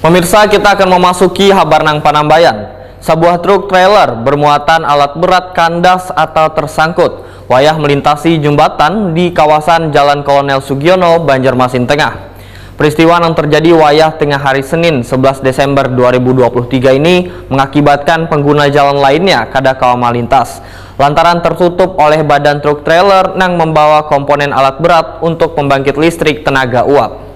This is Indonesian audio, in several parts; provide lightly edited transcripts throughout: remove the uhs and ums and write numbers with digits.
Pemirsa, kita akan memasuki Habarnang Panambayan. Sebuah truk trailer bermuatan alat berat kandas atau tersangkut wayah melintasi jembatan di kawasan Jalan Kolonel Sugiono, Banjarmasin Tengah. Peristiwa yang terjadi wayah tengah hari Senin 11 Desember 2023 ini mengakibatkan pengguna jalan lainnya kada kawa malintas lantaran tertutup oleh badan truk trailer yang membawa komponen alat berat untuk pembangkit listrik tenaga uap.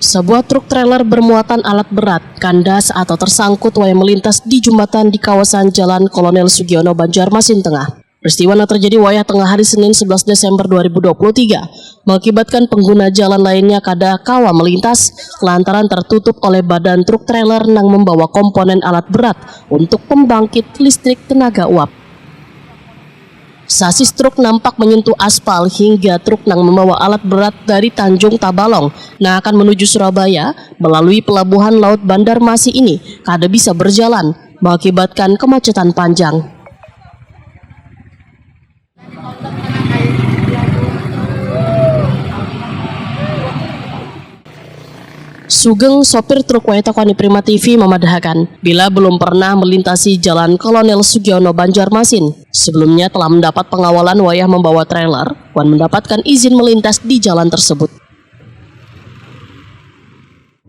Sebuah truk trailer bermuatan alat berat, kandas atau tersangkut wayah melintas di jembatan di kawasan Jalan Kolonel Sugiono, Banjarmasin Tengah. Peristiwa yang terjadi wayah tengah hari Senin 11 Desember 2023 mengakibatkan pengguna jalan lainnya kada kawa melintas lantaran tertutup oleh badan truk trailer yang membawa komponen alat berat untuk pembangkit listrik tenaga uap. Sasis truk nampak menyentuh aspal hingga truk yang membawa alat berat dari Tanjung Tabalong yang akan menuju Surabaya melalui pelabuhan laut Banjarmasin ini kada bisa berjalan mengakibatkan kemacetan panjang. Sugeng, sopir truk Waitakwani Prima TV memadahkan bila belum pernah melintasi Jalan Kolonel Sugiono, Banjarmasin. Sebelumnya telah mendapat pengawalan wayah membawa trailer dan mendapatkan izin melintas di jalan tersebut.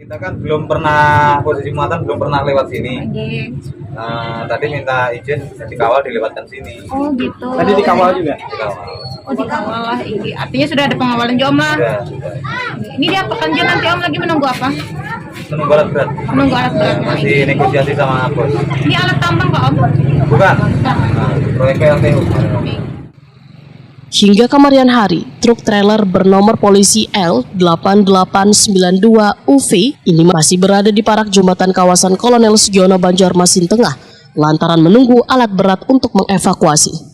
Kita kan belum pernah, posisi muatan belum pernah lewat sini. Tadi minta izin dikawal dilewatkan sini. Oh gitu. Tadi dikawal juga? Dikawal. Oh dikawal lah. Artinya sudah ada pengawalan juga Om lah. Sudah. Ini dia pekan nanti Om lagi menunggu apa? Menunggu alat berat. Menunggu alat berat. Masih negosiasi sama bos. Ini alat tambang Pak Om? Bukan. Proyek PLTU. Hingga kemarin hari, truk trailer bernomor polisi L8892UV ini masih berada di parak jembatan kawasan Kolonel Sugiono, Banjarmasin Tengah lantaran menunggu alat berat untuk mengevakuasi.